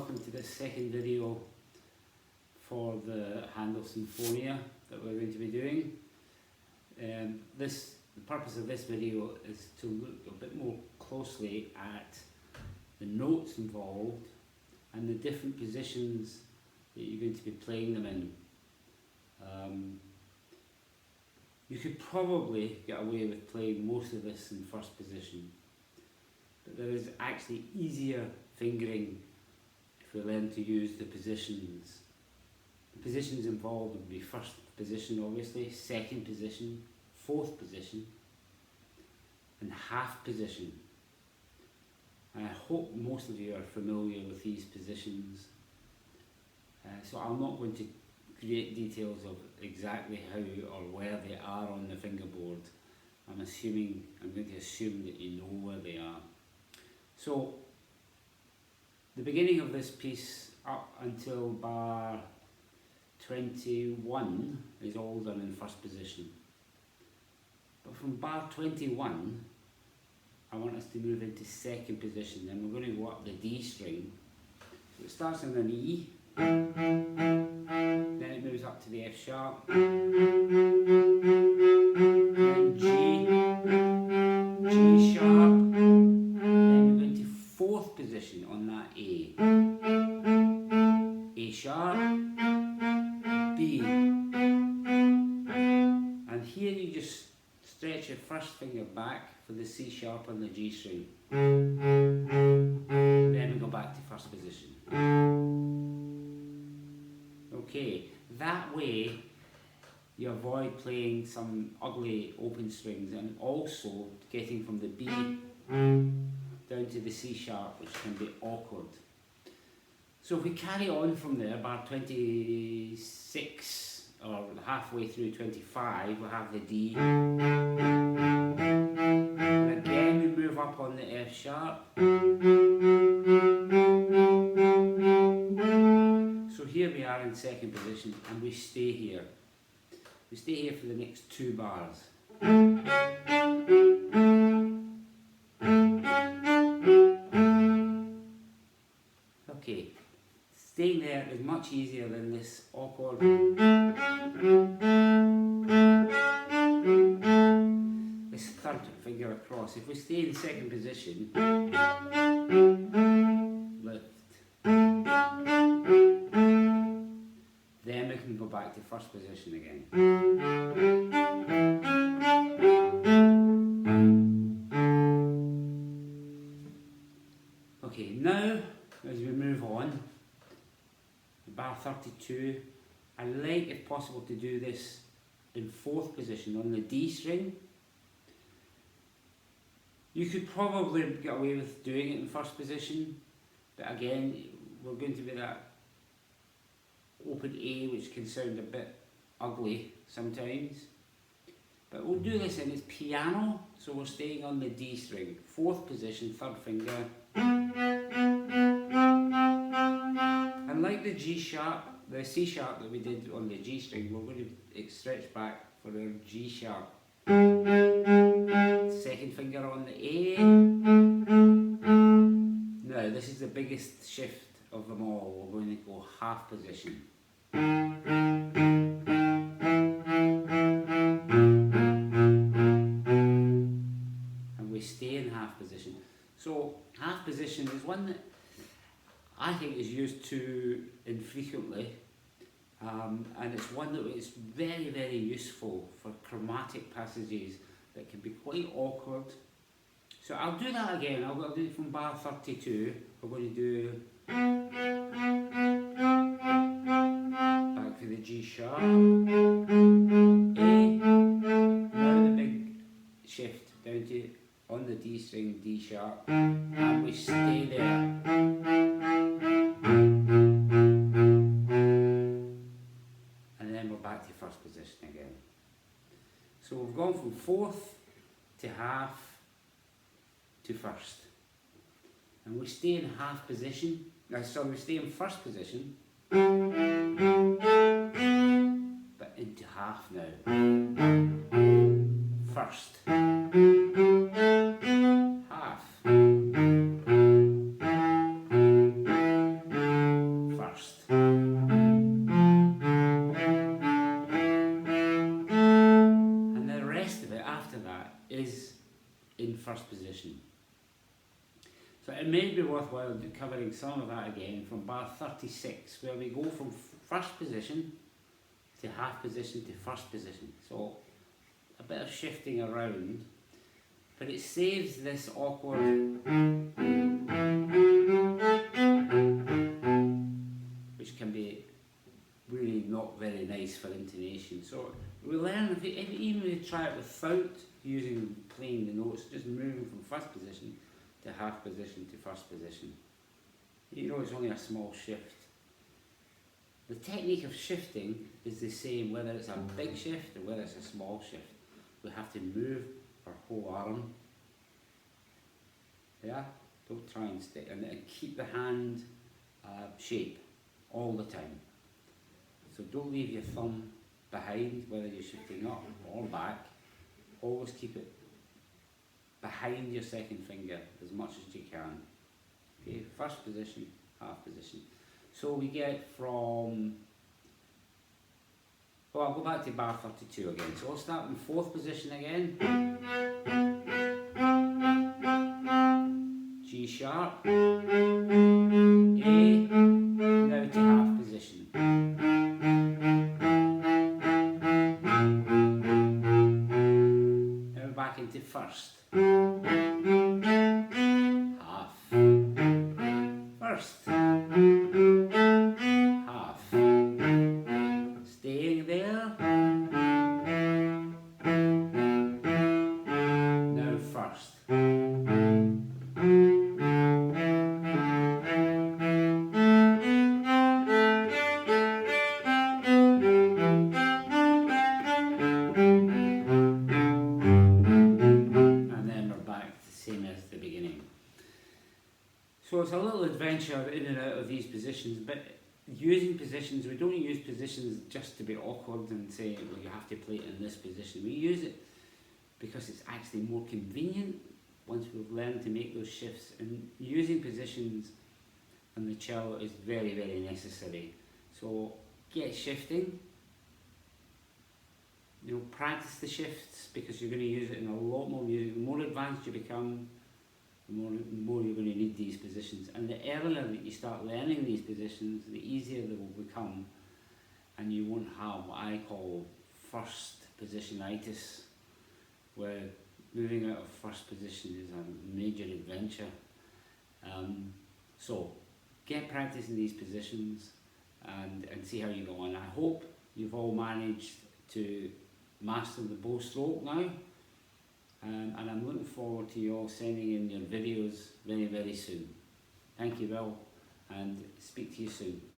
welcome to this second video for the Handel Sinfonia that we're going to be doing. The purpose of this video is to look a bit more closely at the notes involved and the different positions that you're going to be playing them in. You could probably get away with playing most of this in first position, but there is actually easier fingering if we learn to use the positions. The positions involved would be first position, obviously, second position, fourth position, and half position. And I hope most of you are familiar with these positions. So I'm not going to create details of exactly how or where they are on the fingerboard. I'm going to assume that you know where they are. So the beginning of this piece up until bar 21 is all done in first position. But from bar 21, I want us to move into second position. Then we're going to go up the D string. So it starts on an E, then it moves up to the F sharp, then G sharp, then we go into fourth position on that A sharp, B, and here you just stretch your first finger back for the C sharp on the G string, then we go back to first position. Okay, that way you avoid playing some ugly open strings and also getting from the B down to the C sharp, which can be awkward. So if we carry on from there, bar 26 or halfway through 25, we'll have the D. And again we move up on the F sharp. So here we are in second position and we stay here. We stay here for the next 2 bars. Okay, staying there is much easier than this awkward this third finger across. If we stay in second position, lift. Then we can go back to first position again. Okay, now as we move on, bar 32, I like, if possible, to do this in fourth position on the D string. You could probably get away with doing it in first position, but again, we're going to be that open A, which can sound a bit ugly sometimes. But we'll do this in its piano, so we're staying on the D string, fourth position, third finger. And like the G sharp, the C sharp that we did on the G string, we're going to stretch back for our G sharp. Second finger on the A. Now this is the biggest shift of them all. We're going to go half position. And we stay in half position. So half position is one that I think is used too infrequently, and it's one that is very, very useful for chromatic passages that can be quite awkward. So I'll do that again. I'll do it from bar 32. We're going to do back to the G sharp, A, now the big shift down to on the D string, D sharp, and we stay there. And then we're back to first position again. So we've gone from fourth to half to first. And we stay in half position. We stay in first position, but into half now. First. Half. covering some of that again from bar 36, where we go from first position to half position to first position. So a bit of shifting around, but it saves this awkward, which can be really not very nice for intonation. So we learn, even if you try it without playing the notes, just moving from first position to half position to first position. You know, it's only a small shift. The technique of shifting is the same whether it's a big shift or whether it's a small shift. We have to move our whole arm. Yeah? Don't try and stay, and keep the hand shape all the time. So don't leave your thumb behind, whether you're shifting up or back. Always keep it behind your second finger as much as you can. Okay, first position, half position. So we get from, well, I'll go back to bar 32 again. So I'll start in fourth position again. G sharp, A, now to half position. Now back into first. Half. First. Half. Staying there. Now first. So it's a little adventure in and out of these positions, but using positions, we don't use positions just to be awkward and say, well, you have to play it in this position. We use it because it's actually more convenient once we've learned to make those shifts. And using positions on the cello is very, very necessary. So get shifting, practice the shifts, because you're going to use it in a lot more music. The more advanced you become, the more you're going to need these positions. And the earlier that you start learning these positions, the easier they will become, and you won't have what I call first positionitis, where moving out of first position is a major adventure. So get practicing these positions and see how you go on. I hope you've all managed to master the bow stroke now. And I'm looking forward to you all sending in your videos very, very soon. Thank you, Will, and speak to you soon.